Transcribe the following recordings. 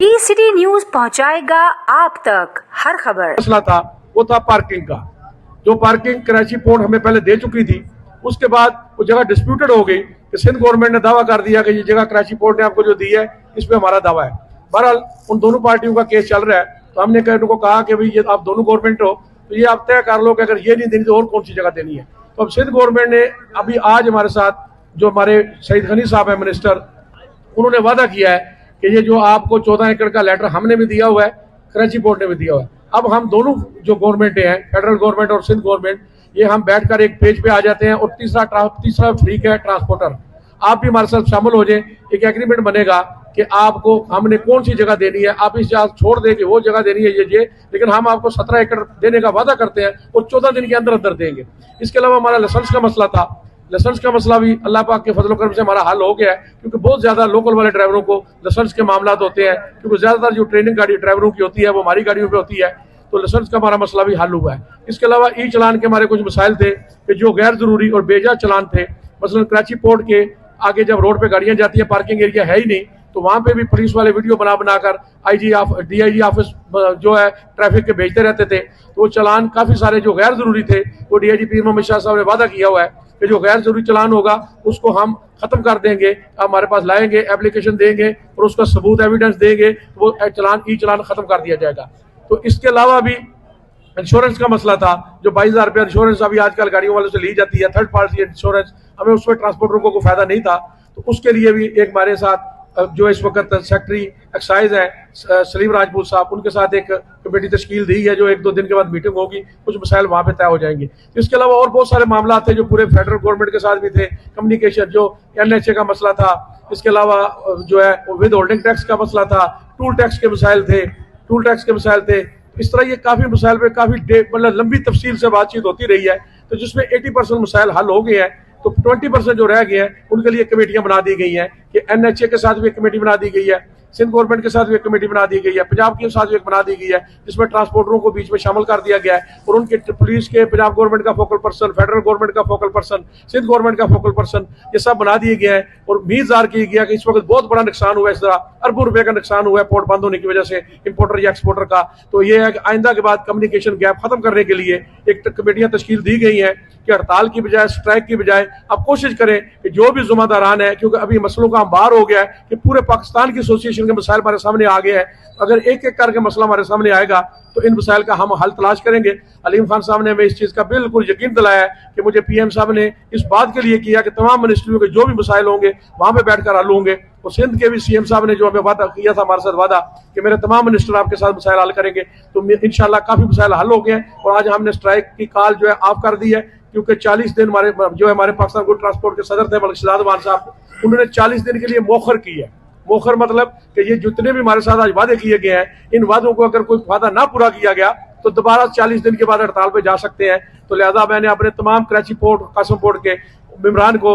T city news पहुंचाएगा आप तक हर खबर। मसला था वो था पार्किंग का। जो पार्किंग कराची पोर्ट हमें पहले दे चुकी थी, उसके बाद वो जगह डिस्प्यूटेड हो गई कि सिंध गवर्नमेंट ने दावा कर दिया कि ये जगह कराची पोर्ट ने आपको जो दी है इसमें हमारा दावा है। बहरहाल उन दोनों पार्टियों का केस चल रहा है, तो हमने उनको कहा कि भाई ये आप दोनों गवर्नमेंट हो तो ये आप तय कर लो कि अगर ये नहीं देनी तो और कौन सी जगह देनी है। तो अब सिंध गवर्नमेंट ने अभी आज हमारे साथ जो हमारे सईद गनी साहब है मिनिस्टर, उन्होंने वादा किया है कि ये जो आपको 14 एकड़ का लेटर हमने भी दिया हुआ है, कराची पोर्ट ने भी दिया हुआ है। अब हम दोनों जो गवर्नमेंट हैं, फेडरल गवर्नमेंट और सिंध गवर्नमेंट, ये हम बैठकर एक पेज पे आ जाते हैं। और तीसरा फ्रीक है ट्रांसपोर्टर, आप भी हमारे साथ शामिल हो जाए। एक एग्रीमेंट बनेगा कि आपको हमने कौन सी जगह देनी है, आप इस जगह छोड़ देंगे वो जगह देनी है ये, लेकिन हम आपको 17 एकड़ देने का वादा करते हैं और 14 दिन के अंदर अंदर देंगे। इसके अलावा हमारा लाइसेंस का मसला था, लाइसेंस का मसला भी अल्लाह पाक के फजल करम से हमारा हल हो गया है, क्योंकि बहुत ज्यादा लोकल वाले ड्राइवरों को लाइसेंस के मामला होते हैं, क्योंकि ज्यादातर जो ट्रेनिंग गाड़ी ड्राइवरों की होती है वो हमारी गाड़ियों पे होती है, तो लाइसेंस का हमारा मसला भी हल हुआ है। इसके अलावा ई चलान के हमारे कुछ मसाइल थे कि जो गैर जरूरी और बेजा चलान थे, मसलन कराची पोर्ट के आगे जब रोड पे गाड़ियां जाती है, पार्किंग एरिया है ही नहीं, तो वहां पे भी पुलिस वाले वीडियो बनाकर DIG ऑफिस जो है ट्रैफिक के भेजते रहते थे। तो वो चलान काफी सारे जो गैर जरूरी थे वो DIG पीर मोहम्मद शाह साहब ने वादा किया हुआ है कि जो गैर जरूरी चलान होगा उसको हम खत्म कर देंगे, हमारे पास लाएंगे, एप्लीकेशन देंगे और उसका सबूत एविडेंस देंगे, वो ई चलान खत्म कर दिया जाएगा। तो इसके अलावा भी इंश्योरेंस का मसला था, जो 22,000 रुपया इंश्योरेंस अभी आजकल गाड़ियों वालों से ली जाती है, थर्ड पार्टी इंश्योरेंस, हमें उसमें ट्रांसपोर्टरों को कोई फायदा नहीं था। तो उसके लिए भी एक हमारे साथ जो इस वक्त सेक्रेटरी एक्साइज है सलीम राजपूत साहब, उनके साथ एक कमेटी तश्कील दी है, जो 1-2 दिन के बाद मीटिंग होगी, कुछ मसाइल वहाँ पे तय हो जाएंगे। इसके अलावा और बहुत सारे मामला थे जो पूरे फेडरल गवर्नमेंट के साथ भी थे, कम्युनिकेशन जो NHA का मसला था, इसके अलावा जो है विद होल्डिंग टैक्स का मसला था, टूल टैक्स के मसाइल थे। इस तरह ये काफी मसाइल पे काफी मतलब लंबी तफसील से बातचीत होती रही है, तो जिसमें 80% मसाइल हल हो गए हैं। तो 20% जो रह गए हैं उनके लिए कमेटियां बना दी गई हैं कि NHA के साथ भी एक कमेटी बना दी गई है, सिंध गवर्नमेंट के साथ भी एक कमेटी बना दी गई है, पंजाब के साथ भी एक बना दी गई है, जिसमें ट्रांसपोर्टरों को बीच में शामिल कर दिया गया है और उनके पुलिस के पंजाब गवर्नमेंट का फोकल पर्सन, फेडरल गवर्नमेंट का फोकल पर्सन, सिंध गवर्नमेंट का फोकल पर्सन, ये सब बना दिए गए हैं। और उम्मीद ज़ाहिर की गया कि इस वक्त बहुत बड़ा नुकसान हुआ है, इस तरह अरबों रुपए का नुकसान हुआ है पोर्ट बंद होने की वजह से इंपोर्टर या एक्सपोर्टर का। तो ये है कि आइंदा के बाद कम्युनिकेशन गैप खत्म करने के लिए एक कमेटियां तश्कील दी गई हैं कि हड़ताल की बजाय, स्ट्राइक की बजाय आप कोशिश करें कि जो भी जुम्मेदारान है, क्योंकि अभी मसलों का अंबार हो गया है कि पूरे पाकिस्तान की एसोसिएशन के मसाइल हमारे सामने आ गए हैं, अगर एक एक करके मसला हमारे सामने आएगा तो इन मसाइल का हम हल तलाश करेंगे। अलीम खान साहब ने हमें इस चीज़ का बिल्कुल यकीन दिलाया है कि मुझे PM साहब ने इस बात के लिए किया कि तमाम मिनिस्ट्रियों के जो भी मसाइल होंगे वहाँ पे बैठकर हल होंगे। और सिंध के भी CM साहब ने जो हमें वादा किया था हमारे साथ वादा कि मेरे तमाम मिनिस्टर आपके साथ मसाइल हल करेंगे, तो इंशाल्लाह काफ़ी मसाइल हल हो गए हैं। और आज हमने स्ट्राइक की कॉल जो है ऑफ कर दी है, क्योंकि 40 दिन हमारे पाकिस्तान गुड ट्रांसपोर्ट के सदर थे मलिक शहजाद मान साहब, उन्होंने 40 दिन के लिए मौखर की है। मौखर मतलब कि ये जितने भी हमारे साथ आज वादे किए गए हैं, इन वादों को अगर कोई वादा ना पूरा किया गया तो दोबारा 40 दिन के बाद हड़ताल पे जा सकते हैं। तो लिहाजा मैंने अपने तमाम कराची पोर्ट, कासम पोर्ट के मेम्बरान को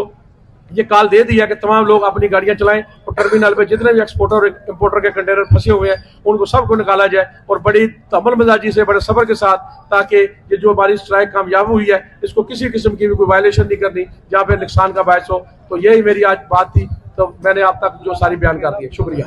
ये कॉल दे दिया कि तमाम लोग अपनी गाड़ियां चलाएं और टर्मिनल पे जितने भी एक्सपोर्टर और इंपोर्टर के कंटेनर फंसे हुए हैं उनको सबको निकाला जाए, और बड़ी तमल मिजाजी से, बड़े सब्र के साथ, ताकि ये जो हमारी स्ट्राइक कामयाब हुई है इसको किसी किस्म की भी कोई वायलेशन नहीं करनी जहाँ पे नुकसान का बायस हो। तो यही मेरी आज बात थी, तो मैंने आप तक जो सारी बयान कर दी है। शुक्रिया।